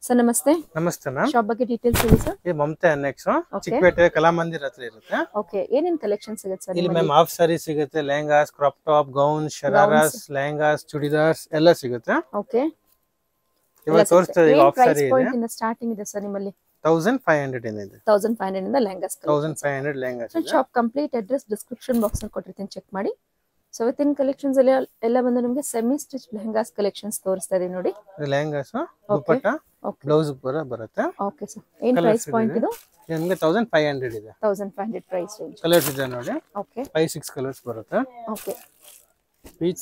Sir ನಮಸ್ತೆ. ನಮಸ್ತೆ ma'am. Shop ಬಗ್ಗೆ ಡೀಟೇಲ್ಸ್ ಹೇಳಿ ಸರ್. ಇದು ಮಮತಾ ಅನೆಕ್ಸ್ ಚಿಕ್ಕಪೇಟೆ ಕಲಾಮಂದಿರ ಹತ್ರ ಇರುತ್ತೆ. ಓಕೆ, ಏನೇನ್ ಕಲೆಕ್ಷನ್ ಸಿಗುತ್ತೆ ಸರ್? ಇಲ್ಲಿ ಮ್ಯಾಮ್ ಹಾಫ್ ಸಾರಿ ಸಿಗುತ್ತೆ, lehengas, crop top, gown, ಶರಾರಾಸ್, lehengas, churidars ಎಲ್ಲ ಸಿಗುತ್ತೆ. ಓಕೆ, ಇವಾಗ ತೋರಿಸ್ತಾ ಇದೀವಿ. ಹಾಫ್ ಸಾರಿ ಇದೆ, ಪಾಯಿಂಟ್ ಇಂದ ಸ್ಟಾರ್ಟಿಂಗ್ ಇದೆ ಸರ್ ನಿಮ್ಮಲ್ಲಿ. 1500 ಇಂದ ಇದೆ. 1500 ಇಂದ ಲೆಹಂಗಾಸ್. 1500 ಲೆಹಂಗಾಸ್ ಇದೆ. Shop complete address description box ಅಲ್ಲಿ ಕೊಟ್ಟಿರ್ತೀನಿ, ಚೆಕ್ ಮಾಡಿ. ಸೊ ವಿತಿನ್ ಕಲೆಕ್ಷನ್ಸ್ ಎಲ್ಲ ಬಂದು ನಿಮಗೆ ಸೆಮಿ ಸ್ಟಿಚ್ ಲೆಹಂಗಾಸ್ ಕಲೆಕ್ಷನ್ಸ್ ತೋರಿಸ್ತಾ ಇದೀನಿ ನೋಡಿ. ಲೆಹಂಗಾಸ್, ದುಪಟ್ಟಾ, ಬ್ಲೌಸ್ ಬರುತ್ತೆ. ಓಕೆ ಸರ್, ಏನ್ ಪ್ರೈಸ್ ಪಾಯಿಂಟ್ ಇದು? ನಿಮಗೆ 1500 ಇದೆ. 1500 ಪ್ರೈಸ್ ರೇಂಜ್. ಕಲರ್ಸ್ ಇದೆ ನೋಡಿ. ಓಕೆ, 5-6 ಕಲರ್ಸ್ ಬರುತ್ತೆ. Okay.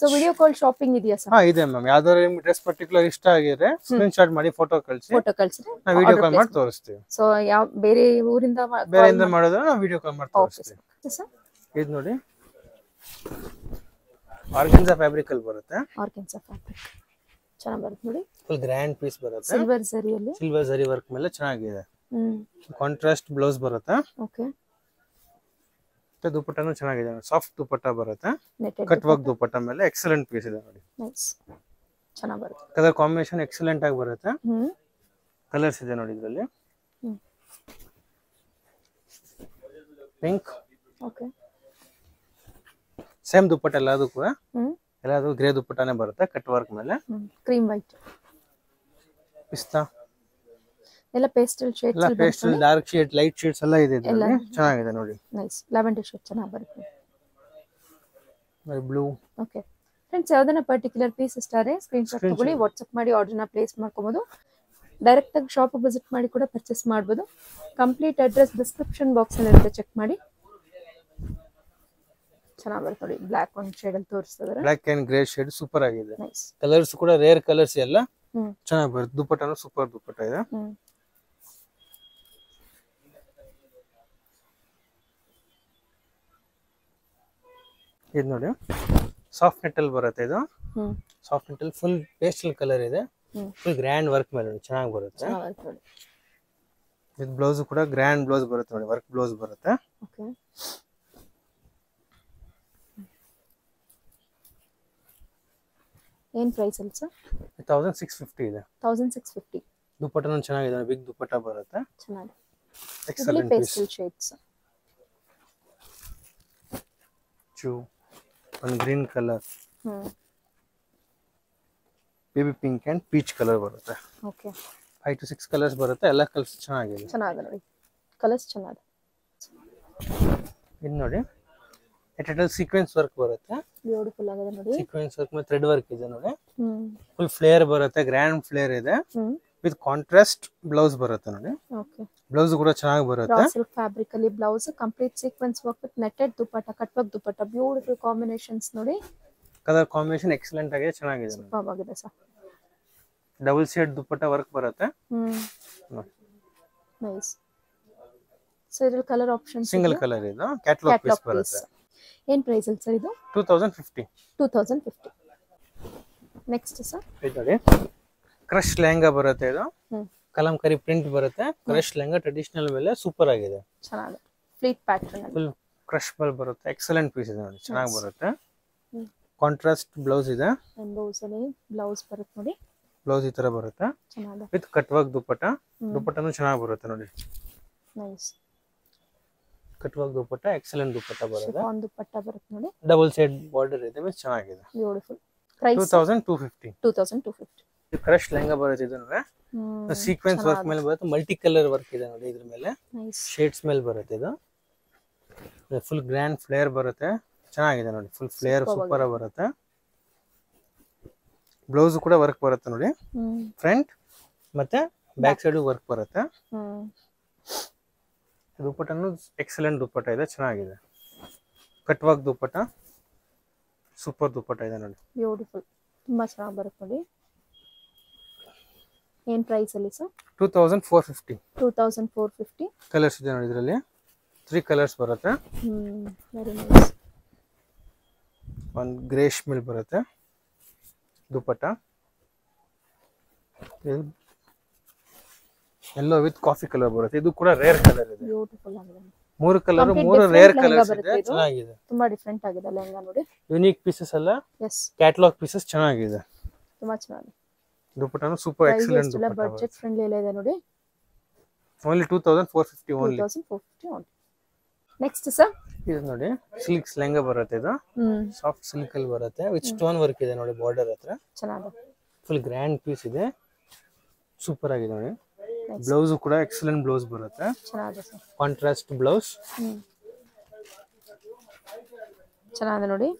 So video call shopping ಇದೆಯಾ ಸರ್? ಹಾ ಇದೆ ಮ್ಯಾಮ್. ಯಾವ್ದಾದ್ರು ನಿಮ್ಗೆ ಡ್ರೆಸ್ ಪರ್ಟಿಕ್ಯುಲರ್ ಇಷ್ಟ ಆಗಿದ್ರೆ ಸ್ಕ್ರೀನ್ ಶಾಟ್ ಮಾಡಿ ಫೋಟೋ ಕಳಿಸಿ, ನಾವು ವಿಡಿಯೋ ಕಾಲ್ ಮಾಡಿ ತೋರಿಸ್ತೀವಿ. ಸೊ ಯಾವ ಬೇರೆ ಊರಿಂದ ಮಾಡಿದ್ರೆ ನಾವು ವಿಡಿಯೋ ಕಾಲ್ ಮಾಡಿ ತೋರಿಸ್ತೀವಿ. ಇದು ನೋಡಿ, ಆರ್ಗನ್ಜಾ ಫ್ಯಾಬ್ರಿಕ್ ಅಲ್ಲಿ ಬರುತ್ತೆ. ಆರ್ಗನ್ಜಾ ಫ್ಯಾಬ್ರಿಕ್ ಚೆನ್ನಾಗಿ ಬರುತ್ತೆ ನೋಡಿ. ಫುಲ್ ಗ್ರ್ಯಾಂಡ್ ಪೀಸ್ ಬರುತ್ತೆ. ಸಿಲ್ವರ್ ಜರಿಯಲ್ಲಿ, ಸಿಲ್ವರ್ ಜರಿ ವರ್ಕ್ ಮೇಲೆ ಚೆನ್ನಾಗಿದೆ. ಕಾಂಟ್ರಾಸ್ಟ್ ಬ್ಲೌಸ್ ಬರುತ್ತೆ. ಓಕೆ, ಮತ್ತೆ ದುಪಟ್ಟಾನು ಚೆನ್ನಾಗಿದೆ. ಸಾಫ್ಟ್ ದುಪಟ್ಟಾ ಬರುತ್ತೆ. ಕಟ್ ವರ್ಕ್ ದುಪಟ್ಟಾ ಮೇಲೆ ಎಕ್ಸಲೆಂಟ್ ಪೀಸ್ ಇದೆ ನೋಡಿ. ನೈಸ್, ಚೆನ್ನಾಗಿ ಬರುತ್ತೆ. ಕಲರ್ ಕಾಂಬಿನೇಷನ್ ಎಕ್ಸಲೆಂಟ್ ಆಗಿ ಬರುತ್ತೆ. ಕಲರ್ಸ್ ಇದೆ ನೋಡಿ ಇದರಲ್ಲಿ. Pink, okay. ಸೇಮ್ ದುಪಟ್ಟಾ ಎಲ್ಲದಕ್ಕೂ ಗ್ರೇ ದುಪಟ್ಟಾನೇ ಬರುತ್ತೆ. ಕಟ್ ವರ್ಕ್ ಮೇಲೆ ಕ್ರೀಮ್ ವೈಟ್, ಪಿಸ್ತಾ ಎಲ್ಲ ಪೇಸ್ಟಲ್ ಶೇಡ್ಸ್, ಎಲ್ಲ pastel, dark shade, light shades ಎಲ್ಲ ಇದೆ ಇದರಲ್ಲಿ. ಚೆನ್ನಾಗಿದೆ ನೋಡಿ. ನೈಸ್, ಲ್ಯಾವೆಂಡರ್ ಶೇಡ್ ಚೆನ್ನಾಗಿ ಬರುತ್ತೆ. ಬ್ಲೂ. ಓಕೆ ಫ್ರೆಂಡ್ಸ್, ಯಾವ್ದನ್ನ ಪರ್ಟಿಕ್ಯುಲರ್ ಪೀಸ್ ಇಷ್ಟ ಆದರೆ ಸ್ಕ್ರೀನ್ ಶಾಟ್ ತಗೊಳ್ಳಿ, ವಾಟ್ಸ್ಆಪ್ ಮಾಡಿ ಆರ್ಡರ್ನ ಪ್ಲೇಸ್ ಮಾಡ್ಕೊಬೋದು. ಡೈರೆಕ್ಟ್ ಆಗಿ ಶಾಪ್ ವಿಸಿಟ್ ಮಾಡಿ ಕೂಡ ಪರ್ಚೇಸ್ ಮಾಡ್ಬೋದು. ಕಂಪ್ಲೀಟ್ ಅಡ್ರೆಸ್ ಡಿಸ್ಕ್ರಿಪ್ಷನ್ ಬಾಕ್ಸ್ ಅಲ್ಲಿ ಇರುತ್ತೆ, ಚೆಕ್ ಮಾಡಿ. ಚೆನ್ನಾಗಿ ಬರುತ್ತೆ ನೋಡಿ. ಬ್ಲಾಕ್ ಒಂದು ಶೇಡ್ ಅಲ್ಲಿ ತೋರಿಸ್ತಿದ್ದಾರೆ. Black and grey shade super ಆಗಿದೆ. ನೈಸ್, ಕಲರ್ಸ್ ಕೂಡ ರೇರ್ ಕಲರ್ಸ್ ಎಲ್ಲ ಚೆನ್ನಾಗಿ ಬರುತ್ತೆ. ದುಪಟ್ಟಾನು ಸೂಪರ್ ದುಪಟ್ಟಾ ಇದೆ. ಇದು ನೋಡಿ, ಸಾಫ್ಟ್ ನೆಟ್ಟಲ್ ಬರುತ್ತೆ. ಇದು ಸಾಫ್ಟ್ ನೆಟ್ಟಲ್ ಫುಲ್ ಪೇಸ್ಟಲ್ ಕಲರ್ ಇದೆ. ಫುಲ್ ಗ್ರ್ಯಾಂಡ್ ವರ್ಕ್ ಮೇಲೆ ಚೆನ್ನಾಗಿ ಬರುತ್ತೆ. ಇದು ಬ್ಲೌಸ್ ಕೂಡ ಗ್ರ್ಯಾಂಡ್ ಬ್ಲೌಸ್ ಬರುತ್ತೆ ನೋಡಿ, ವರ್ಕ್ ಬ್ಲೌಸ್ ಬರುತ್ತೆ. ಓಕೆ, ಏನ್ ಪ್ರೈಸ್ ಅಲ್ಲಿ ಸರ್? 1650 ಇದೆ. 1650. ದುಪಟ್ಟಾನು ಚೆನ್ನಾಗಿದೆ, ಬಿಗ್ ದುಪಟ್ಟಾ ಬರುತ್ತೆ. ಚೆನ್ನಾಗಿದೆ. Excellent pastel shades. ಒಂದು green colour, baby pink and peach colour ಬರುತ್ತೆ. ಓಕೆ, 5 to 6 ಕಲರ್ಸ್ ಬರುತ್ತೆ. ಎಲ್ಲ ಕಲರ್ಸ್ ಚೆನ್ನಾಗಿದೆ. ಚೆನ್ನಾಗಿದೆ ನೋಡಿ, ಕಲರ್ಸ್ ಚೆನ್ನಾಗಿದೆ. ಇದು ನೋಡಿ, ಎಟಲ್ ಸೀಕ್ವೆನ್ಸ್ ವರ್ಕ್ ಬರುತ್ತೆ. ಬ್ಯೂಟಿಫುಲ್ ಆಗಿದೆ ನೋಡಿ. ಸೀಕ್ವೆನ್ಸ್ ವರ್ಕ್ ಮೇಲೆ ಥ್ರೆಡ್ ವರ್ಕ್ ಇದೆ ನೋಡಿ. ಫುಲ್ ಫ್ಲೇರ್ ಬರುತ್ತೆ, ಗ್ರ್ಯಾಂಡ್ ಫ್ಲೇರ್ ಇದೆ. ವಿತ್ ಕಾಂಟ್ರಾಸ್ಟ್ ಬ್ಲೌಸ್ ಬರುತ್ತೆ ನೋಡಿ. ಓಕೆ, ಬ್ಲೌಸ್ ಕೂಡ ಚೆನ್ನಾಗಿ ಬರುತ್ತೆ. ರಾ ಸಿಲ್ಕ್ ಫ್ಯಾಬ್ರಿಕ್ ಅಲ್ಲಿ blouse, complete sequence work with netted dupatta, cut work dupatta, beautiful combinations ನೋಡಿ. ಕಲರ್ ಕಾಂಬಿನೇಷನ್ ಎಕ್ಸಲೆಂಟ್ ಆಗಿದೆ, ಚೆನ್ನಾಗಿದೆ. ಸೂಪರ್ ಆಗಿದೆ sir. Double shade dupatta work ಬರುತ್ತೆ. ನೈಸ್. ಸೊ ಇದರಲ್ಲಿ ಕಲರ್ ಆಪ್ಷನ್ಸ್ ಸಿಂಗಲ್ ಕಲರ್ ಇದು. ಕ್ಯಾಟಲಾಗ್ ಪೀಸ್ ಬರುತ್ತೆ. ಏನ್ ಪ್ರೈಸ್ ಅಲ್ಲಿ ಸರ್ ಇದು? 2050. 2050. ನೆಕ್ಸ್ಟ್ ಸರ್, ಇದು ನೋಡಿ, ಕ್ರಶ್ ಲೆಹಂಗಾ ಬರುತ್ತೆ. ಇದು ಕಲಂಕರಿ ಪ್ರಿಂಟ್ ಬರುತ್ತೆ. ಕ್ರಶ್ ಲೆಹಂಗಾ ಟ್ರೆಡಿಷನಲ್ ಮೇಲೆ ಸೂಪರ್ ಆಗಿದೆ. ಚೆನ್ನಾಗಿದೆ. ಫ್ಲೀಟ್ ಪ್ಯಾಟರ್ನ್ ಅಲ್ಲಿ ಫುಲ್ ಕ್ರಶ್ ಬಲ್ ಬರುತ್ತೆ. ಎಕ್ಸಲೆಂಟ್ ಪೀಸ್ ಇದೆ ನೋಡಿ, ಚೆನ್ನಾಗಿ ಬರುತ್ತೆ. ಕಾಂಟ್ರಾಸ್ಟ್ ಬ್ಲೌಸ್ ಇದೆ. ಬ್ಲೌಸ್ ಅಲ್ಲಿ ಬ್ಲೌಸ್ ಬರುತ್ತೆ ನೋಡಿ. ಬ್ಲೌಸ್ ಈ ತರ ಬರುತ್ತೆ. ಚೆನ್ನಾಗಿದೆ. With cut work dupatta. ದುಪಟ್ಟಾನು ಚೆನ್ನಾಗಿ ಬರುತ್ತೆ ನೋಡಿ. Nice. Cut work dupatta, excellent dupatta ಬರುತ್ತೆ. ಶಿಫಾನ್ ದುಪಟ್ಟಾ ಬರುತ್ತೆ ನೋಡಿ. ಡಬಲ್ ಸೈಡ್ ಬಾರ್ಡರ್ ಇದೆ, ಚೆನ್ನಾಗಿದೆ. ಬ್ಯೂಟಿಫುಲ್. ಪ್ರೈಸ್ 2250. 2250. ಇದು ಕ್ರಶ್ ಲೆಹಂಗಾ ಬರುತ್ತೆ. ಇದನ್ನು ಸೀಕ್ವೆನ್ಸ್ ವರ್ಕ್ ಮೇಲೆ ಬರುತ್ತೆ. ಮಲ್ಟಿ ಕಲರ್ ವರ್ಕ್ ಇದೆ ನೋಡಿ ಇದ್ರ ಮೇಲೆ. ನೈಸ್. ಶೇಡ್ಸ್ ಮೇಲೆ ಬರುತ್ತೆ. ಇದು ಫುಲ್ ಗ್ರ್ಯಾಂಡ್ ಫ್ಲೇರ್ ಬರುತ್ತೆ. ಚೆನ್ನಾಗಿದೆ ನೋಡಿ, ಫುಲ್ ಫ್ಲೇರ್ ಸೂಪರ್ ಆಗಿ ಬರುತ್ತೆ. ಬ್ಲೌಸ್ ಕೂಡ ವರ್ಕ್ ಬರುತ್ತೆ ನೋಡಿ. ಫ್ರಂಟ್ ಮತ್ತೆ ಬ್ಯಾಕ್ ಸೈಡ್ ವರ್ಕ್ ಬರುತ್ತೆ. ದುಪಟ್ಟಾನು ಎಕ್ಸಲೆಂಟ್ ದುಪಟ್ಟಾ ಇದೆ, ಚೆನ್ನಾಗಿದೆ. Cut work dupatta, super dupatta ಇದೆ ನೋಡಿ. ಬ್ಯೂಟಿಫುಲ್, ತುಂಬಾ ಚೆನ್ನಾಗಿ ಬರುತ್ತೆ ನೋಡಿ. ಏನ್ ಪ್ರೈಸ್ ಅಲ್ಲಿ ಸರ್? 2450. 2450. ಕಲರ್ಸ್ ಇದೆ ನೋಡಿ ಇದರಲ್ಲಿ. 3 ಕಲರ್ಸ್ ಬರುತ್ತೆ. Very nice. ಒಂದು ಗ್ರೇಶ್ ಮೇಲೆ ಬರುತ್ತೆ ದುಪಟ್ಟಾ. ಎಲ್ಲೋ ವಿತ್ ಕಾಫಿ ಕಲರ್ ಬರುತ್ತೆ. ಇದು ಕೂಡ ರೇರ್ ಕಲರ್ ಇದೆ. ಬ್ಯೂಟಿಫುಲ್ ಆಗಿದೆ. 3 ಕಲರ್, 3 ರೇರ್ ಕಲರ್ಸ್ ಇದೆ. ಚೆನ್ನಾಗಿದೆ, ತುಂಬಾ ಡಿಫರೆಂಟ್ ಆಗಿದೆ ಲೆಹಂಗಾ ನೋಡಿ. ಯೂನಿಕ್ ಪೀಸಸ್ ಅಲ್ಲ. ಎಸ್, ಕ್ಯಾಟಲಾಗ್ ಪೀಸಸ್ ಚೆನ್ನಾಗಿದೆ. ತುಂಬಾ ಚೆನ್ನಾಗಿದೆ. ದುಪಟ್ಟಾನು ಸೂಪರ್ ಎಕ್ಸಲೆಂಟ್ ಎಲ್ಲ ದುಪಟ್ಟಾ ಬಜೆಟ್ ಫ್ರೆಂಡ್ಲಿ ಎಲ್ಲ ಇದೆ ನೋಡಿ. Only 2450 only. 2450 only. Next sir ಇದು ನೋಡಿ ಸಿಲ್ಕ್ ಲೆಹಂಗಾ ಬರುತ್ತೆ ಇದು. ಸಾಫ್ಟ್ ಸಿಲ್ಕ್ ಅಲ್ಲಿ ಬರುತ್ತೆ ವಿತ್ ಸ್ಟೋನ್ ವರ್ಕ್ ಇದೆ ನೋಡಿ ಬಾರ್ಡರ್ ಹತ್ರ. ಚೆನ್ನಾಗಿದೆ. ಫುಲ್ ಗ್ರ್ಯಾಂಡ್ ಪೀಸ್ ಇದೆ. ಸೂಪರ್ ಆಗಿದೆ ನೋಡಿ. ಬ್ಲೌಸ್ ಕೂಡ ಎಕ್ಸಲೆಂಟ್ ಬ್ಲೌಸ್ ಬರುತ್ತೆ. ಚೆನ್ನಾಗಿದೆ ಸರ್. Contrast blouse. ಚೆನ್ನಾಗಿದೆ ನೋಡಿ.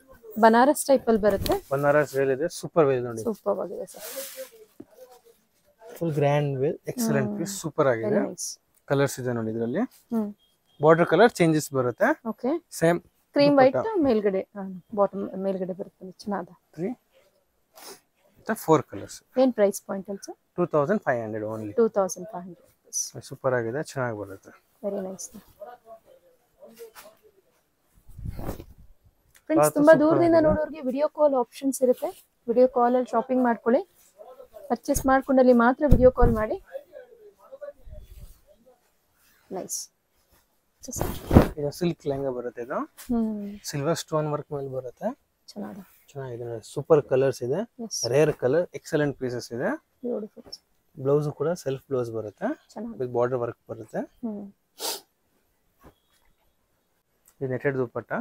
ಬನಾರಸ್ ಟೈಪ್ ಅಲ್ಲಿ ಬರುತ್ತೆ. ಬನಾರಸ್ ವೇಲ್ ಇದೆ. ಸೂಪರ್ ವೇಲ್ ನೋಡಿ. ಸೂಪರ್ ಆಗಿದೆ ಸರ್. ಫುಲ್ ಗ್ರ್ಯಾಂಡ್ ವೇಲ್ ಎಕ್ಸಲೆಂಟ್ ಪೀಸ್ ಸೂಪರ್ ಆಗಿದೆ. ಕಲರ್ಸ್ ಇದೆ ನೋಡಿ ಇದರಲ್ಲಿ. ಬಾರ್ಡರ್ ಕಲರ್ ಚೇಂಜಸ್ ಬರುತ್ತೆ. ಓಕೆ. ಸೇಮ್ ಕ್ರೀಮ್ ವೈಟ್ ಮೇಲ್ಗಡೆ ಬಾಟಮ್ ಮೇಲ್ಗಡೆ ಬರುತ್ತೆ. ಚೆನ್ನಾಗಿದೆ. 3 4 ಕಲರ್ಸ್. ಏನ್ ಪ್ರೈಸ್ ಪಾಯಿಂಟ್ ಅಲ್ಲಿ ಸರ್? 2500 ಓನ್ಲಿ. 2500. ಸೂಪರ್ ಆಗಿದೆ. ಚೆನ್ನಾಗಿ ಬರುತ್ತೆ. Very nice. ಫ್ರೆಂಡ್ಸ್ ತುಂಬಾ ದೂರದಿಂದ ನೋಡೋರಿಗೆ ವಿಡಿಯೋ ಕಾಲ್ ಆಪ್ಷನ್ಸ್ ಇರುತ್ತೆ. ವಿಡಿಯೋ ಕಾಲ್ ಅಲ್ಲಿ ಶಾಪಿಂಗ್ ಮಾಡ್ಕೊಳ್ಳಿ. ಪರ್ಚೇಸ್ ಮಾಡ್ಕೊಂಡಲ್ಲಿ ಮಾತ್ರ ವಿಡಿಯೋ ಕಾಲ್ ಮಾಡಿ. ನೈಸ್. ಇದು ಸಿಲ್ಕ್ ಲೆಹಂಗಾ ಬರುತ್ತೆ ಇದು. ಸಿಲ್ವರ್ ಸ್ಟೋನ್ ವರ್ಕ್ ಮೇಲೆ ಬರುತ್ತೆ. ಚೆನ್ನಾಗಿದೆ ನೋಡಿ. ಸೂಪರ್ ಕಲರ್ಸ್ ಇದೆ. ರೇರ್ ಕಲರ್ ಎಕ್ಸಲೆಂಟ್ ಪೀಸಸ್ ಇದೆ. ಬ್ಲೌಸ್ ಕೂಡ ಸೆಲ್ಫ್ ಬ್ಲೌಸ್ ಬರುತ್ತೆ. ವಿತ್ ಬಾರ್ಡರ್ ವರ್ಕ್ ಬರುತ್ತೆ. ಇದು ನೆಟೆಡ್ ದುಪಟ್ಟಾ.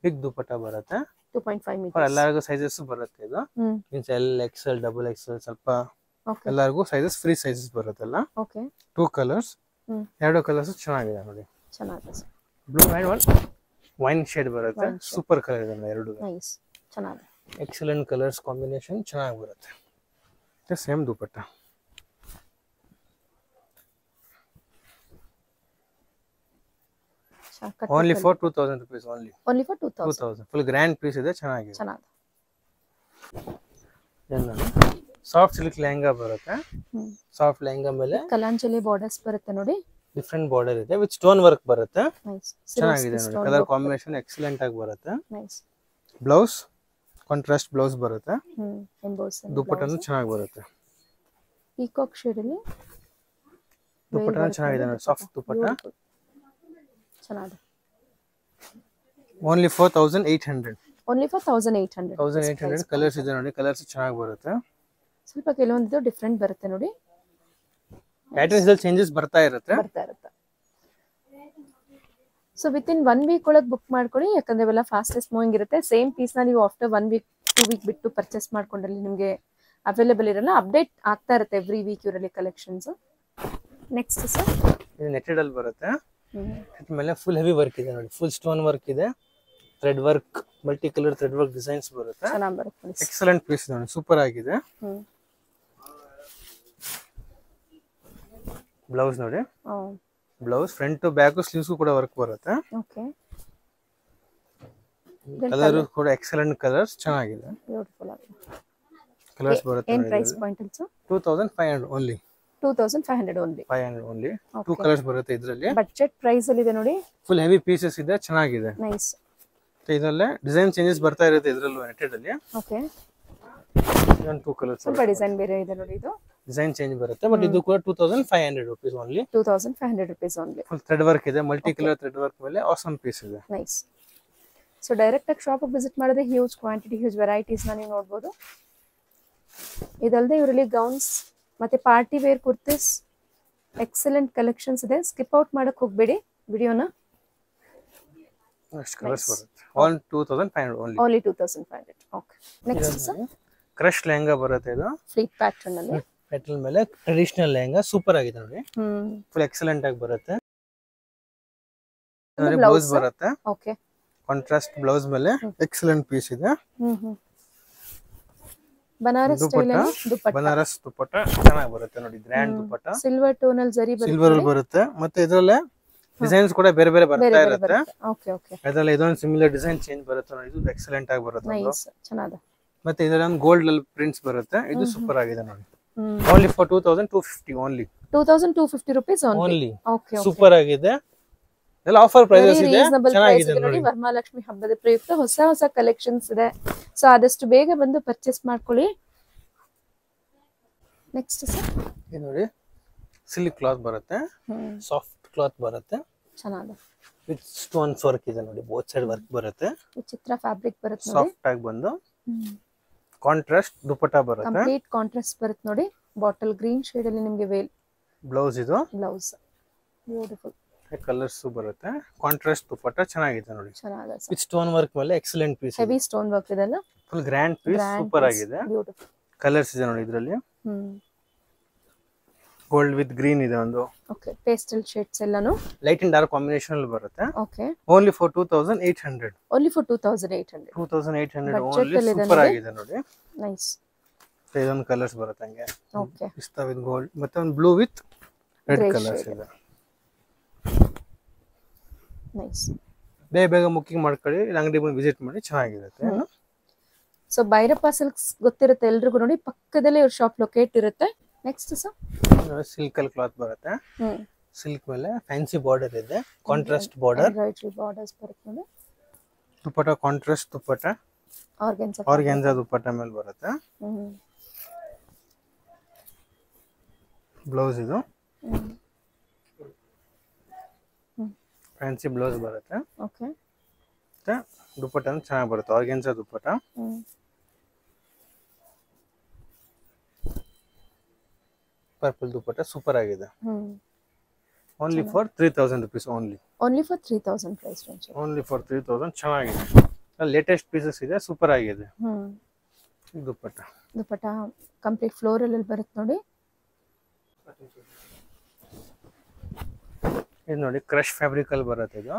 ಬಿಗ್ ದುಪಟ್ಟಾ ಬರುತ್ತೆ. 2.5 ಮೀಟರ್. ಎಲ್ಲರಿಗೂ ಸೈಜಸ್ ಬರುತ್ತೆ ಇದು. Means L XL double XL ಸ್ವಲ್ಪ ಎಲ್ಲರಿಗೂ ಸೈಜಸ್ ಫ್ರೀ ಸೈಜಸ್ ಬರುತ್ತಲ್ಲ. ಓಕೆ. 2 ಕಲರ್ಸ್. 2 ಕಲರ್ಸ್ ಚೆನ್ನಾಗಿದೆ ನೋಡಿ. ಚೆನ್ನಾಗಿದೆ. ಬ್ಲೂ ಅಂಡ್ ವೈನ್ ಶೇಡ್ ಬರುತ್ತೆ. ಸೂಪರ್ ಕಲರ್ ಇದೆ ಎರಡು. ನೈಸ್. ಚೆನ್ನಾಗಿದೆ. ಎಕ್ಸಲೆಂಟ್ ಕಲರ್ಸ್ ಕಾಂಬಿನೇಷನ್ ಚೆನ್ನಾಗಿ ಬರುತ್ತೆ. Same dupatta. Only for 2000 rupees only. Only for 2000. Full grand piece ಇದೆ. ಚೆನ್ನಾಗಿದೆ. ಚೆನ್ನಾಗಿದೆ. ಸಾಫ್ಟ್ ಸಿಲ್ಕ್ ಲೆಹಂಗಾ ಬರುತ್ತೆ. ಸಾಫ್ಟ್ ಲೆಹಂಗಾ ಮೇಲೆ ಕಲಾಂಜಲಿ ಬಾರ್ಡರ್ಸ್ ಬರುತ್ತೆ ನೋಡಿ. ಡಿಫರೆಂಟ್ ಬಾರ್ಡರ್ ಇದೆ ವಿತ್ ಸ್ಟೋನ್ ವರ್ಕ್ ಬರುತ್ತೆ. ನೈಸ್. ಚೆನ್ನಾಗಿದೆ ನೋಡಿ. ಕಲರ್ ಕಾಂಬಿನೇಷನ್ ಎಕ್ಸಲೆಂಟ್ ಆಗಿ ಬರುತ್ತೆ. ನೈಸ್. ಬ್ಲೌಸ್ ಕಾಂಟ್ರಾಸ್ಟ್ ಬ್ಲೌಸ್ ಬರುತ್ತೆ. ಎಂಬೋಸ್. ದುಪಟ್ಟಾನು ಚೆನ್ನಾಗಿ ಬರುತ್ತೆ. ಪೀಕಾಕ್ ಶೇಡ್ ಅಲ್ಲಿ ದುಪಟ್ಟಾನು ಚೆನ್ನಾಗಿದೆ ನೋಡಿ. ಸಾಫ್ಟ್ ದುಪಟ್ಟಾ. ಚೆನ್ನಾಗಿದೆ. ಓನ್ಲಿ 4800. Only for 1800. 1800 ಕಲರ್ಸ್ ಇದೆ ನೋಡಿ. ಕಲರ್ಸ್ ಚೆನ್ನಾಗಿ ಬರುತ್ತೆ. ಸ್ವಲ್ಪ ಕೆಲವೊಂದು ಡಿಫರೆಂಟ್ ಬರುತ್ತೆ ನೋಡಿ. ಪ್ಯಾಟರ್ನ್ಸ್ ಅಲ್ಲಿ ಚೇಂಜಸ್ ಬರ್ತಾ ಇರುತ್ತೆ. ಸೊ ವಿತ್ ಇನ್ 1 ವೀಕ್ ಒಳಗೆ ಬುಕ್ ಮಾಡ್ಕೊಳ್ಳಿ. ಯಾಕಂದ್ರೆ ಇವೆಲ್ಲ ಫಾಸ್ಟೆಸ್ಟ್ ಮೂವಿಂಗ್ ಇರುತ್ತೆ. ಸೇಮ್ ಪೀಸ್ ನ ನೀವು ಆಫ್ಟರ್ 1 ವೀಕ್ 2 ವೀಕ್ ಬಿಟ್ಟು ಪರ್ಚೇಸ್ ಮಾಡ್ಕೊಂಡಲ್ಲಿ ನಿಮಗೆ ಅವೈಲೇಬಲ್ ಇರಲ್ಲ. ಅಪ್ಡೇಟ್ ಆಗ್ತಾ ಇರುತ್ತೆ ಎವ್ರಿ ವೀಕ್ ಇವರಲ್ಲಿ ಕಲೆಕ್ಷನ್ಸ್. ನೆಕ್ಸ್ಟ್ ಸರ್ ಇದು ನೆಟೆಡ್ ಅಲ್ಲಿ ಬರುತ್ತೆ. ಮೇಲೆ ಫುಲ್ ಹೆವಿ ವರ್ಕ್ ಇದೆ ನೋಡಿ. ಫುಲ್ ಸ್ಟೋನ್ ವರ್ಕ್ ಇದೆ. Thread work multi colour thread work designs ಬರುತ್ತೆ. ಚೆನ್ನಾಗಿ ಬರುತ್ತೆ. ಎಕ್ಸಲೆಂಟ್ ಪೀಸ್ ನೋಡಿ. ಸೂಪರ್ ಆಗಿದೆ. ಬ್ಲೌಸ್ ನೋಡಿ. Blouse front to back sleeves ಕೂಡ ವರ್ಕ್ ಬರುತ್ತೆ. ಓಕೆ. ಕಲರ್ ಕೂಡ ಎಕ್ಸಲೆಂಟ್ ಕಲರ್ಸ್ ಚೆನ್ನಾಗಿದೆ. ಬ್ಯೂಟಿಫುಲ್ ಆಗಿದೆ. ಕಲರ್ಸ್ ಬರುತ್ತೆ. ಏನು ಪ್ರೈಸ್ ಪಾಯಿಂಟ್ ಅಲ್ಲಿ sir? 2500 only. 2500 only. 500 only. 2 colours ಬರುತ್ತೆ ಇದರಲ್ಲಿ. ಬಜೆಟ್ ಪ್ರೈಸ್ ಅಲ್ಲಿ ಇದೆ ನೋಡಿ. ಫುಲ್ ಹೆವಿ ಪೀಸಸ್ ಇದೆ. ಚೆನ್ನಾಗಿದೆ. ನೈಸ್. ಇದರಲ್ಲೇ ಡಿಸೈನ್ ಚೇಂಜಸ್ ಬರ್ತಾ ಇರುತ್ತೆ ಇದರಲ್ಲೂ ನೆಟೆಡ್ ಅಲ್ಲಿ. ಓಕೆ. ಇದೊಂದು 2 ಕಲರ್ಸ್. ಸ್ವಲ್ಪ ಡಿಸೈನ್ ಬೇರೆ ಇದೆ ನೋಡಿ. ಇದು ಡಿಸೈನ್ ಚೇಂಜ್ ಬರುತ್ತೆ. ಬಟ್ ಇದು ಕೂಡ 2500 rupees only. 2500 rupees only. Full thread work ಇದೆ. ಮಲ್ಟಿ ಕಲರ್ ಥ್ರೆಡ್ ವರ್ಕ್ ಮೇಲೆ ಆಸಮ್ ಪೀಸ್ ಇದೆ. ನೈಸ್. ಸೊ ಡೈರೆಕ್ಟ್ ಆಗಿ ಶಾಪ್ ವಿಸಿಟ್ ಮಾಡಿದ್ರೆ ಹ್ಯೂಜ್ ಕ್ವಾಂಟಿಟಿ ಹ್ಯೂಜ್ ವೆರೈಟೀಸ್ ನ ನೀವು ನೋಡಬಹುದು. ಇದಲ್ಲದೆ ಇವರಲ್ಲಿ ಗೌನ್ಸ್ ಮತ್ತೆ party wear kurtis excellent collections ಇದೆ. ಸ್ಕಿಪ್ ಔಟ್ ಮಾಡಕ್ ಹೋಗಬೇಡಿ ವಿಡಿಯೋನ. ನೆಕ್ಸ್ಟ್ ಕಲರ್ಸ್ ಬರುತ್ತೆ. All 2500 only. Only 2500. Okay. Next sir crush lehenga ಬರುತ್ತೆ. ಇದು ಫ್ಲೀಟ್ ಪ್ಯಾಟರ್ನ್ ಅಲ್ಲಿ ಪ್ಯಾಟರ್ನ್ ಮೇಲೆ ಟ್ರೆಡಿಷನಲ್ ಲೆಹಂಗಾ ಸೂಪರ್ ಆಗಿದೆ ನೋಡಿ. ಫುಲ್ ಎಕ್ಸಲೆಂಟ್ ಆಗಿ ಬರುತ್ತೆ. ಬ್ಲೌಸ್ ಬರುತ್ತೆ. ಓಕೆ. ಕಾಂಟ್ರಾಸ್ಟ್ ಬ್ಲೌಸ್ ಮೇಲೆ ಎಕ್ಸಲೆಂಟ್ ಪೀಸ್ ಇದೆ. ಬನಾರಸ್ ಸ್ಟೈಲ್ ಅಲ್ಲಿ ದುಪಟ್ಟಾ. ಬನಾರಸ್ ದುಪಟ್ಟಾ ಚೆನ್ನಾಗಿ ಬರುತ್ತೆ ನೋಡಿ. ಗ್ರ್ಯಾಂಡ್ ದುಪಟ್ಟಾ. ಸಿಲ್ವರ್ ಟೋನ್ ಅಲ್ಲಿ ಜರಿ ಬರುತ್ತೆ. ಸಿಲ್ವರ್ ಬರುತ್ತೆ. ಮತ್ತೆ ಇದರಲ್ಲೇ ಡಿಸೈನ್ಸ್ ಕೂಡ ಬೇರೆ ಬೇರೆ ಬರ್ತಾ ಇರುತ್ತೆ. Okay okay. ಅದರಲ್ಲಿ ಇದೊಂದು ಸಿಮಿಲರ್ ಡಿಸೈನ್ ಚೇಂಜ್ ಬರುತ್ತೆ ನೋಡಿ. ಇದು ಎಕ್ಸಲೆಂಟ್ ಆಗಿ ಬರುತ್ತೆ. ನೈಸ್. ಚೆನ್ನಾಗಿದೆ. ಮತ್ತೆ ಇದರಲ್ಲಿ ಒಂದು ಗೋಲ್ಡ್ ಅಲ್ಲಿ ಪ್ರಿಂಟ್ಸ್ ಬರುತ್ತೆ. ಇದು ಸೂಪರ್ ಆಗಿದೆ ನೋಡಿ. Only for 2250 only. 2250 rupees only. Okay. Super ಆಗಿದೆ. ಎಲ್ಲ ಆಫರ್ ಪ್ರೈಸಸ್ ಇದೆ. ಚೆನ್ನಾಗಿದೆ ನೋಡಿ. ವರಮಹಾಲಕ್ಷ್ಮಿ ಹಬ್ಬದ ಪ್ರಯುಕ್ತ ಹೊಸ ಹೊಸ ಕಲೆಕ್ಷನ್ಸ್ ಇದೆ. ಸೊ ಆದಷ್ಟು ಬೇಗ ಬಂದು ಪರ್ಚೇಸ್ ಮಾಡ್ಕೊಳ್ಳಿ. ನೆಕ್ಸ್ಟ್ ಸರ್ ಇದು ನೋಡಿ. ಸಿಲ್ಕ್ ಕ್ಲಾತ್ ಬರುತ್ತೆ. ಸಾಫ್ಟ್ ಕ್ಲಾತ್ ಬರುತ್ತೆ. ಚೆನ್ನಾಗಿದೆ. ವಿತ್ ಸ್ಟೋನ್ಸ್ ವರ್ಕ್ ಇದೆ ನೋಡಿ. ಬೋತ್ ಸೈಡ್ ವರ್ಕ್ ಬರುತ್ತೆ. ಚಿತ್ರ ಫ್ಯಾಬ್ರಿಕ್ ಬರುತ್ತೆ ನೋಡಿ. ಸಾಫ್ಟ್ ಆಗಿ ಬಂದು ಕಾಂಟ್ರಾಸ್ಟ್ ದುಪಟ್ಟ ಬರುತ್ತೆ. ಕಂಪ್ಲೀಟ್ ಕಾಂಟ್ರಾಸ್ಟ್ ಬರುತ್ತೆ ನೋಡಿ. ಬಾಟಲ್ ಗ್ರೀನ್ ಶೇಡ್ ಅಲ್ಲಿ ನಿಮಗೆ ವೇಲ್ ಬ್ಲೌಸ್ ಇದು. ಬ್ಲೌಸ್ ಬ್ಯೂಟಿಫುಲ್ ಕಲರ್ಸ್ ಬರುತ್ತೆ. ಕಾಂಟ್ರಾಸ್ಟ್ ದುಪಟ್ಟ ಚೆನ್ನಾಗಿದೆ ನೋಡಿ. ಚೆನ್ನಾಗಿದೆ ವಿತ್ ಸ್ಟೋನ್ ವರ್ಕ್ ಮೇಲೆ excellent piece. Heavy stone work ಇದೆಲ್ಲ. ಫುಲ್ ಗ್ರ್ಯಾಂಡ್ ಪೀಸ್, ಸೂಪರ್ ಆಗಿದೆ. ಬ್ಯೂಟಿಫುಲ್ ಕಲರ್ಸ್ ಇದೆ ನೋಡಿ ಇದರಲ್ಲಿ. ಗೋಲ್ಡ್ ವಿತ್ ಗ್ರೀನ್ ಇದೆ ಒಂದು. ಓಕೆ, ಪೇಸ್ಟಲ್ ಶೇಡ್ಸ್ ಎಲ್ಲಾನು ಲೈಟ್ ಅಂಡ್ ಡಾರ್ಕ್ ಕಾಂಬಿನೇಷನ್ ಅಲ್ಲಿ ಬರುತ್ತೆ. Okay, only for 2800. Only for 2800. 2800 only. Super ಆಗಿದೆ ನೋಡಿ. ನೈಸ್. ಇದೊಂದು ಕಲರ್ಸ್ ಬರುತ್ತೆ ಹಂಗೆ. ಓಕೆ, ಪಿಸ್ತಾ ವಿತ್ ಗೋಲ್ಡ್ ಮತ್ತೆ ಒಂದು ಬ್ಲೂ ವಿತ್ ರೆಡ್ ಕಲರ್ಸ್ ಇದೆ. ನೈಸ್. ಬೇಗ ಬುಕ್ಕಿಂಗ್ ಮಾಡ್ಕೊಳ್ಳಿ, ಇಲ್ಲಿ ಅಂಗಡಿ ಬಂದು ವಿಸಿಟ್ ಮಾಡಿ, ಚೆನ್ನಾಗಿರುತ್ತೆ. ಸೊ ಭೈರಪ್ಪ ಸಿಲ್ಕ್ಸ್ ಗೊತ್ತಿರುತ್ತೆ ಎಲ್ರಿಗೂ ನೋಡಿ, ಪಕ್ಕದಲ್ಲೇ ಇವ್ರ ಶಾಪ್ ಲೊಕೇಟ್ ಇರುತ್ತೆ. ನೆಕ್ಸ್ಟ್ ಸರ್ ಸಿಲ್ಕ್ ಅಲ್ಲಿ ಕ್ಲಾತ್ ಬರುತ್ತೆ. ಸಿಲ್ಕ್ ಮೇಲೆ ಫ್ಯಾನ್ಸಿ ಬಾರ್ಡರ್ ಇದೆ, ಕಾಂಟ್ರಾಸ್ಟ್ ಬಾರ್ಡರ್. ಎಂಬ್ರಾಯ್ಡರಿ ಬಾರ್ಡರ್ಸ್ ಬರುತ್ತೆ ನೋಡಿ. ದುಪಟ್ಟ ಕಾಂಟ್ರಾಸ್ಟ್ ದುಪಟ್ಟ, ಆರ್ಗಾನ್ಜಾ ದುಪಟ್ಟ ಮೇಲೆ ಬರುತ್ತೆ. ಬ್ಲೌಸ್ ಇದು ಫ್ಯಾನ್ಸಿ ಬ್ಲೌಸ್ ಬರುತ್ತೆ. ಓಕೆ, ಮತ್ತೆ ದುಪಟ್ಟ ಚೆನ್ನಾಗಿ ಬರುತ್ತೆ, organza dupatta. Purple dupatta super ಆಗಿದೆ. Only for 3000 rupees. Only for 3000 price range. Only for 3000. ಚೆನ್ನಾಗಿದೆ. ಲೇಟೆಸ್ಟ್ ಪೀಸಸ್ ಇದೆ, ಸೂಪರ್ ಆಗಿದೆ. ದುಪಟ್ಟ ಕಂಪ್ಲೀಟ್ ಫ್ಲೋರಲ್ ಅಲ್ಲಿ ಬರುತ್ತೆ ನೋಡಿ. ಇದು ನೋಡಿ ಕ್ರಶ್ ಫ್ಯಾಬ್ರಿಕ್ ಅಲ್ಲಿ ಬರುತ್ತೆ. ಇದು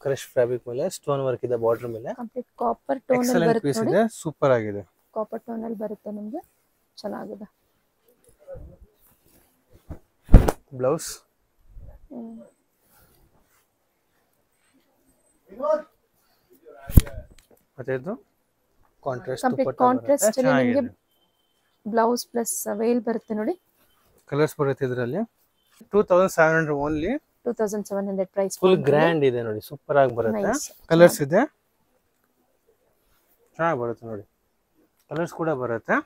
ಕ್ರಶ್ ಫ್ಯಾಬ್ರಿಕ್ ಮೇಲೆ ಸ್ಟೋನ್ ವರ್ಕ್ ಇದೆ, ಬಾರ್ಡರ್ ಮೇಲೆ. ಕಂಪ್ಲೀಟ್ ಕಾಪರ್ ಟೋನ್ ಅಲ್ಲಿ ಬರುತ್ತೆ ನೋಡಿ. ಇದೆ, ಸೂಪರ್ ಆಗಿದೆ. ಕಾಪರ್ ಟೋನ್ ಅಲ್ಲಿ ಬರುತ್ತೆ ನಿಮಗೆ, ಚೆನ್ನಾಗಿದೆ. ಬ್ಲೌಸ್ ಮತ್ತೆ ಇದು ಕಾಂಟ್ರಾಸ್ಟ್ ದುಪಟ್ಟ ಕಾಂಟ್ರಾಸ್ಟ್ ಅಲ್ಲಿ ನಿಮಗೆ ಬ್ಲೌಸ್ ಪ್ಲಸ್ ವೇಲ್ ಬರುತ್ತೆ ನೋಡಿ. ಕಲರ್ಸ್ ಬರುತ್ತೆ ಇದರಲ್ಲಿ. 2700 ಓನ್ಲಿ. 2700 ಪ್ರೈಸ್. ಫುಲ್ ಗ್ರ್ಯಾಂಡ್ ಇದೆ ನೋಡಿ, ಸೂಪರ್ ಆಗಿ ಬರುತ್ತೆ. ಕಲರ್ಸ್ ಇದೆ, ಚೆನ್ನಾಗಿ ಬರುತ್ತೆ ನೋಡಿ. ಕಲರ್ಸ್ ಕೂಡ ಬರುತ್ತೆ.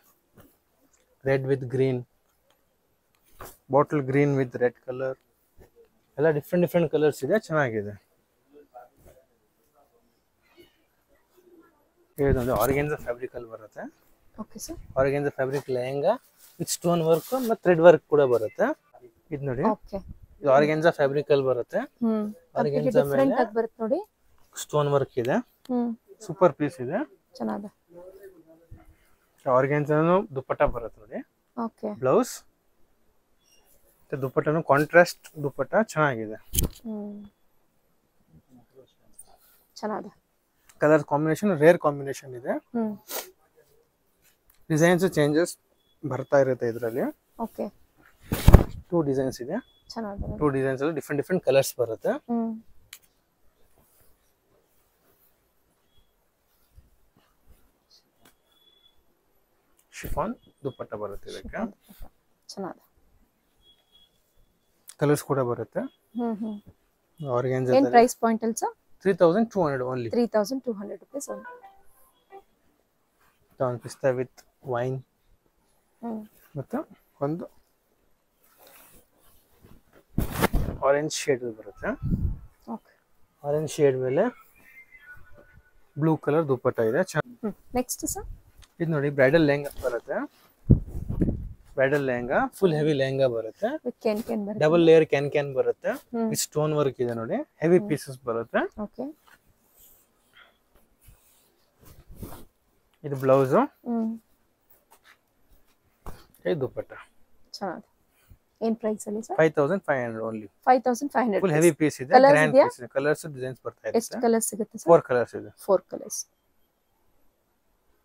Red with green, bottle green with red colour, ಎಲ್ಲ ಡಿಫ್ರೆಂಟ್ ಕಲರ್ಸ್ ಇದೆ, ಚೆನ್ನಾಗಿದೆ. ಇದು ಆರ್ಗಾನ್ಜಾ ಫ್ಯಾಬ್ರಿಕ್ ಅಲ್ಲಿ ಬರುತ್ತೆ. Okay sir, ಆರ್ಗಾನ್ಜಾ fabric lehenga with stone work ಮತ್ತೆ ಥ್ರೆಡ್ ವರ್ಕ್ ಕೂಡ ಬರುತ್ತೆ. ಇದು ನೋಡಿ, ಓಕೆ, ಇದು ಆರ್ಗಾನ್ಜಾ ಫ್ಯಾಬ್ರಿಕ್ ಅಲ್ಲಿ ಬರುತ್ತೆ. ಆರ್ಗಾನ್ಜಾ ಮೇಲೆ ಬರುತ್ತೆ ನೋಡಿ, ಸ್ಟೋನ್ ವರ್ಕ್ ಇದೆ, ಸೂಪರ್ ಪೀಸ್ ಇದೆ, ಚೆನ್ನಾಗಿದೆ. ಆರ್ಗಾನ್ಜಾನು ದುಪಟ್ಟ ಬರುತ್ತೆ ನೋಡಿ. ಓಕೆ, ಬ್ಲೌಸ್ ಮತ್ತೆ ದುಪಟ್ಟನು ಕಾಂಟ್ರಾಸ್ಟ್ ದುಪಟ್ಟ, ಚೆನ್ನಾಗಿದೆ. ಚೆನ್ನಾಗಿದೆ. ಕಲರ್ ಕಾಂಬಿನೇಷನ್ ರೇರ್ ಕಾಂಬಿನೇಷನ್ ಇದೆ. ಡಿಸೈನ್ಸ್ ಚೇಂಜಸ್ ಬರ್ತಾ ಇರುತ್ತೆ ಇದರಲ್ಲಿ. ಓಕೆ, 2 ಡಿಸೈನ್ಸ್ ಇದೆ. ಚೆನ್ನಾಗಿದೆ. 2 ಡಿಸೈನ್ಸ್ ಅಲ್ಲಿ ಡಿಫ್ರೆಂಟ್ ಕಲರ್ಸ್ ಬರುತ್ತೆ. ಶಿಫಾನ್ ದುಪಟ್ಟ ಬರುತ್ತೆ ಇದಕ್ಕೆ. ಚೆನ್ನಾಗಿದೆ. ಕಲರ್ಸ್ ಕೂಡ ಬರುತ್ತೆ. ಆರ್ಗಾನ್ಜಾ ಏನ್ ಪ್ರೈಸ್ ಪಾಯಿಂಟ್ ಅಲ್ಲಿ sir? 3200 only. 3200 rupees only. Down ಪಿಸ್ತಾ ವಿತ್ ವೈನ್ ಮತ್ತು ಒಂದು ಆರೆಂಜ್ ಶೇಡ್ ಬರುತ್ತೆ. ಓಕೆ, ಆರೆಂಜ್ ಶೇಡ್ ಮೇಲೆ ಬ್ಲೂ ಕಲರ್ ದುಪಟ್ಟ ಇದೆ. ನೆಕ್ಸ್ಟ್ ಸರ್ ಇದು ನೋಡಿ ಬ್ರೈಡಲ್ ಲೆಹಂಗಾ ಬರುತ್ತೆ. Bridal lehenga full heavy lehenga ಬರುತ್ತೆ. ವಿತ್ ಕ್ಯಾನ್ ಬರುತ್ತೆ. ಡಬಲ್ ಲೇಯರ್ ಕ್ಯಾನ್ ಬರುತ್ತೆ. ವಿತ್ ಸ್ಟೋನ್ ವರ್ಕ್ ಇದೆ ನೋಡಿ, ಹೆವಿ ಪೀಸಸ್ ಬರುತ್ತೆ. ಓಕೆ, ಇದು ಬ್ಲೌಸ್, ಇದು ದುಪಟ್ಟ. ಚೆನ್ನಾಗಿದೆ. ಏನ್ ಪ್ರೈಸ್ ಅಲ್ಲಿ sir? 5500 only. 5500. Full heavy piece ಇದೆ, ಗ್ರ್ಯಾಂಡ್ ಪೀಸ್ ಇದೆ. ಕಲರ್ಸ್ ಡಿಸೈನ್ಸ್ ಬರ್ತಾ ಇದೆ. ಎಷ್ಟು ಕಲರ್ಸ್ ಸಿಗುತ್ತೆ ಸರ್? 4 ಕಲರ್ಸ್ ಇದೆ. 4 ಕಲರ್ಸ್.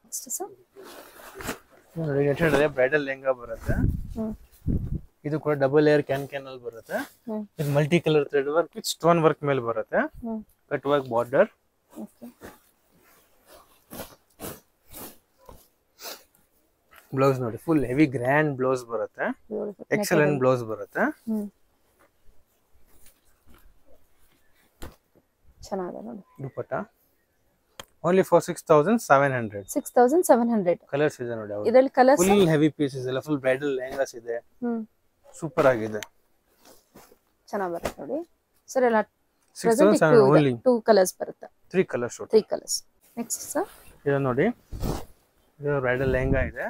ನೆಕ್ಸ್ಟ್ ಸರ್ ನೋಡಿ ನೆಟೆಡ್ ಬ್ರೈಡಲ್ ಲೆಹಂಗಾ ಬರುತ್ತೆ. ಇದು ಕೂಡ ಡಬಲ್ ಲೇಯರ್ ಕ್ಯಾನ್ ಅಲ್ಲಿ ಬರುತ್ತೆ. ಇದು multi colour thread work with stone work ಮೇಲೆ ಬರುತ್ತೆ. Cut work border. Okay, blouse ನೋಡಿ ಫುಲ್ ಹೆವಿ ಗ್ರ್ಯಾಂಡ್ ಬ್ಲೌಸ್ ಬರುತ್ತೆ. ಎಕ್ಸಲೆಂಟ್ ಬ್ಲೌಸ್ ಬರುತ್ತೆ. ಚೆನ್ನಾಗಿದೆ ನೋಡಿ. Dupatta only for 6700. 6700. ಕಲರ್ಸ್ ಇದೆ ನೋಡಿ. ಇದರಲ್ಲಿ ಕಲರ್ಸ್ ಫುಲ್ ಹೆವಿ ಪೀಸಸ್ ಎಲ್ಲ ಫುಲ್ ಬ್ರೈಡಲ್ ಲೆಹಂಗಾಸ್ ಇದೆ. ಸೂಪರ್ ಆಗಿದೆ, ಚೆನ್ನಾಗಿ ಬರುತ್ತೆ ನೋಡಿ ಸರ್. ಎಲ್ಲ 6700 ಓನ್ಲಿ. 2 ಕಲರ್ಸ್ ಬರುತ್ತೆ. 3 ಕಲರ್ಸ್. 3 ಕಲರ್ಸ್. ನೆಕ್ಸ್ಟ್ ಸರ್ ಇದು ನೋಡಿ ಇದು ಬ್ರೈಡಲ್ ಲೆಹಂಗಾ ಇದೆ,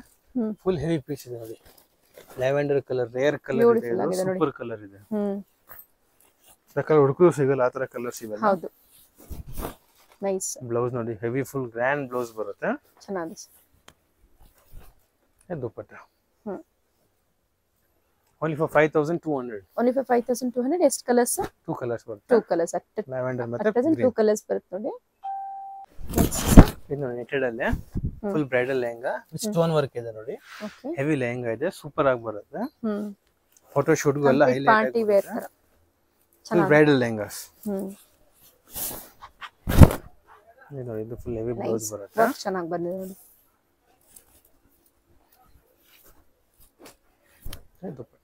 ಫುಲ್ ಹೆವಿ ಪೀಸ್ ಇದೆ ನೋಡಿ. ಲ್ಯಾವೆಂಡರ್ ಕಲರ್, ರೇರ್ ಕಲರ್ ಇದೆ, ಸೂಪರ್ ಕಲರ್ ಇದೆ. ಹುಡುಕರು ಸಿಗಲ್ಲ ಆ ತರ ಕಲರ್ ಸಿಗಲ್ಲ. ಹೌದು, ನೈಸ್. ಬ್ಲೌಸ್ ನೋಡಿ, ಹೆವಿ ಫುಲ್ ಗ್ರ್ಯಾಂಡ್ ಬ್ಲೌಸ್ ಬರುತ್ತೆ. ಚೆನ್ನಾಗಿದೆ. ದುಪ್ಪಟ್ಟ only for 5200. Only for 5200. ಎಷ್ಟು ಕಲರ್ಸ್? 2 ಕಲರ್ಸ್ ಬರುತ್ತೆ. 2 ಕಲರ್ಸ್ ಲ್ಯಾವೆಂಡರ್ ಮತ್ತೆ ಗ್ರೀನ್. 2 ಕಲರ್ಸ್ ಬರುತ್ತೆ ನೋಡಿ. ಇದು ನೆಟೆಡ್ ಅಲ್ಲಿ full bridal lehenga with stone work ಇದೆ ನೋಡಿ. ಹೆವಿ ಲೆಹಂಗಾ ಇದೆ, ಸೂಪರ್ ಆಗಿ ಬರುತ್ತೆ. ಫೋಟೋ ಶೂಟ್ ಗೂ ಎಲ್ಲ ಹೈಲೈಟ್ ಪಾರ್ಟಿ ವೇರ್ ತರ ಫುಲ್ ಬ್ರೈಡಲ್ ಲೆಹಂಗಾಸ್. ಇದು ಫುಲ್ ಹೆವಿ ಬ್ಲೌಸ್ ಬರುತ್ತೆ. ಚೆನ್ನಾಗಿ ಬಂದಿದೆ ನೋಡಿ. ದುಪ್ಪಟ್ಟ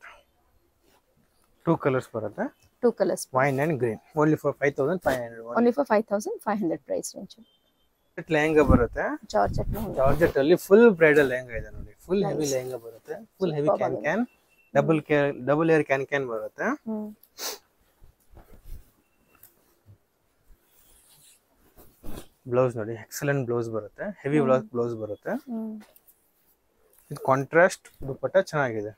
2 ಕಲರ್ಸ್ ಬರುತ್ತೆ. 2 colours, wine and green. only for 5500. only for 5500 price range. Lehenga ಬರುತ್ತೆ, ಜಾರ್ಜೆಟ್ ಲೆಹಂಗಾ. ಜಾರ್ಜೆಟ್ ಅಲ್ಲಿ ಫುಲ್ ಬ್ರೈಡಲ್ ಲೆಹಂಗಾ ಇದೆ ನೋಡಿ. ಫುಲ್ ಹೆವಿ ಲೆಹಂಗಾ ಬರುತ್ತೆ, full heavy can double air can ಬರುತ್ತೆ. ಬ್ಲೌಸ್ ನೋಡಿ, ಎಕ್ಸಲೆಂಟ್ ಬ್ಲೌಸ್ ಬರುತ್ತೆ, ಹೆವಿ ಬ್ಲೌಸ್ ಬರುತ್ತೆ. ಇದು ಕಾಂಟ್ರಾಸ್ಟ್ ದುಪ್ಪಟ್ಟ ಚೆನ್ನಾಗಿದೆ.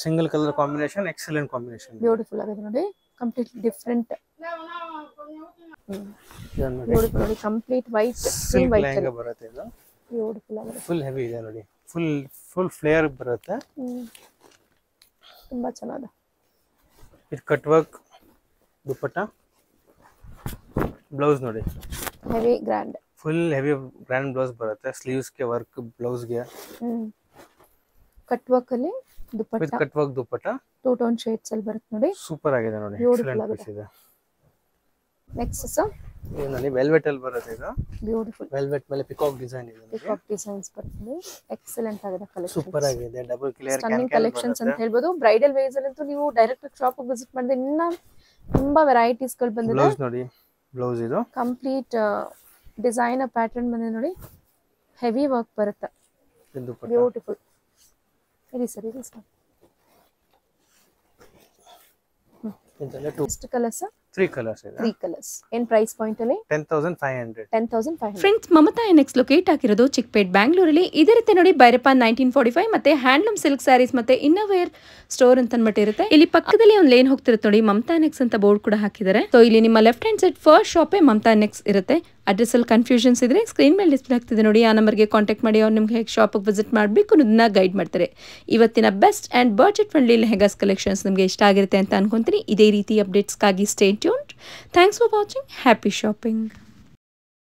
Single colour combination, excellent combination, beautiful ಆಗಿದೆ ನೋಡಿ. Complete different. ಬ್ಯೂಟಿಫುಲ್ ನೋಡಿ, ಕಂಪ್ಲೀಟ್ ವೈಟ್ ಸಿಲ್ಕ್ ಲೆಹಂಗಾ ಬರುತ್ತೆ. ಇದು ಬ್ಯೂಟಿಫುಲ್ ಆಗಿದೆ, ಫುಲ್ ಹೆವಿ ಇದೆ ನೋಡಿ. ಫುಲ್ ಫ್ಲೇಯರ್ ಬರುತ್ತೆ, ತುಂಬಾ ಚೆನ್ನಾಗಿದೆ. ಇದು ಕಟ್ ವರ್ಕ್ ದುಪ್ಪಟ್ಟ. ಬ್ಲೌಸ್ ನೋಡಿ, heavy grand, full heavy grand blouse ಬರುತ್ತೆ. ಸ್ಲೀವ್ಸ್ ಗೆ ವರ್ಕ್, ಬ್ಲೌಸ್ ಗೆ ಕಟ್ ವರ್ಕ್ ಅಲ್ಲಿ dupatta, with cut work dupatta. 2 tone shades ಅಲ್ಲಿ ಬರುತ್ತೆ ನೋಡಿ. ಸೂಪರ್ ಆಗಿದೆ ನೋಡಿ, ಎಕ್ಸಲೆಂಟ್ ಪೀಸ್ ಇದೆ. ನೆಕ್ಸ್ಟ್ ಸರ್ ಇದು ನೋಡಿ ವೆಲ್ವೆಟ್ ಅಲ್ಲಿ ಬರುತ್ತೆ. ಇದು ಬ್ಯೂಟಿಫುಲ್ ವೆಲ್ವೆಟ್ ಮೇಲೆ ಪಿಕಾಕ್ ಡಿಸೈನ್ ಇದೆ. ಪಿಕಾಕ್ ಡಿಸೈನ್ಸ್ ಬರ್ತದೆ. ಎಕ್ಸಲೆಂಟ್ ಆಗಿದೆ ಕಲೆಕ್ಷನ್, ಸೂಪರ್ ಆಗಿದೆ. ಡಬಲ್ ಕ್ಲಿಯರ್ ಸ್ಟನ್ನಿಂಗ್ ಕಲೆಕ್ಷನ್ಸ್ ಅಂತ ಹೇಳ್ಬೋದು. ಬ್ರೈಡಲ್ ವೇಸ್ ಅಂತೂ ನೀವು ಡೈರೆಕ್ಟ್ ಶಾಪ್ ವಿಸಿಟ್ ಮಾಡಿದ್ರೆ ಇನ್ನ ತುಂಬಾ ವೆರೈಟೀಸ್ ಗಳು ಬಂದಿದೆ. ಬ್ಲೌಸ್ ನೋಡಿ, ಬ್ಲೌಸ್ ಇದು ಕಂಪ್ಲೀಟ್ ಡಿಸೈನರ್ ಪ್ಯಾಟರ್ನ್ ಬಂದಿದೆ ನೋಡಿ. ಹೆವಿ ವರ್ಕ್ ಬರುತ್ತೆ, ಬ್ಯೂಟಿಫುಲ್. ಇರಿ ಸರ್, ಇರಿ ಸರ್. ಎಷ್ಟು ಕಲರ್ಸ್? 3 ಕಲರ್ಸ್ ಇದೆ. 3 ಕಲರ್ಸ್. ಏನ್ ಪ್ರೈಸ್ ಪಾಯಿಂಟ್ ಅಲ್ಲಿ? 10500. 10500. ಫ್ರೆಂಡ್ಸ್, ಮಮತಾ ಎನ್ಎಕ್ಸ್ ಲೊಕೇಟ್ ಆಗಿರೋದು ಚಿಕ್ಕಪೇಟ್, ಬ್ಯಾಂಗ್ಳೂರಲ್ಲಿ. ಇದೇ ರೀತಿ ನೋಡಿ ಭೈರಪ್ಪ 1945 ಮತ್ತೆ ಹ್ಯಾಂಡ್ಲೂಮ್ ಸಿಲ್ಕ್ ಸ್ಯಾರೀಸ್ ಮತ್ತೆ ಇನ್ನೋವೇರ್ ಸ್ಟೋರ್ ಅಂತ ಅಂದ್ಬಿಟ್ಟು ಇರುತ್ತೆ. ಇಲ್ಲಿ ಪಕ್ಕದಲ್ಲಿ ಒಂದು ಲೇನ್ ಹೋಗ್ತಿರುತ್ತೆ ನೋಡಿ, ಮಮತಾ ಎನ್ಎಕ್ಸ್ ಅಂತ ಬೋರ್ಡ್ ಕೂಡ ಹಾಕಿದ್ದಾರೆ. ಸೊ ಇಲ್ಲಿ ನಿಮ್ಮ ಲೆಫ್ಟ್ ಹ್ಯಾಂಡ್ ಸೈಡ್ ಫಸ್ಟ್ ಶಾಪೇ ಮಮತಾ ಎನ್ಎಕ್ಸ್ ಇರುತ್ತೆ. ಅಡ್ರೆಸ್ ಅಲ್ಲಿ ಕನ್ಫ್ಯೂಷನ್ಸ್ ಇದ್ರೆ ಸ್ಕ್ರೀನ್ ಮೇಲೆ ಡಿಸ್ಪ್ಲೇ ಆಗ್ತಿದೆ ನೋಡಿ, ಆ ನಂಬರ್ಗೆ ಕಾಂಟ್ಯಾಕ್ಟ್ ಮಾಡಿ. ಅವ್ರು ನಿಮ್ಗೆ ಹೇಗೆ ಶಾಪಿಗೆ ವಿಸಿಟ್ ಮಾಡಬೇಕು ಅನ್ನೋದನ್ನ ಗೈಡ್ ಮಾಡ್ತಾರೆ. ಇವತ್ತಿನ best and budget friendly lehengas collections ನಿಮಗೆ ಇಷ್ಟ ಆಗಿರುತ್ತೆ ಅಂತ ಅನ್ಕೊಂತೀನಿ. ಇದೇ ರೀತಿ ಅಪ್ಡೇಟ್ಸ್ಗಾಗಿ stay tuned. Thanks for watching. Happy shopping.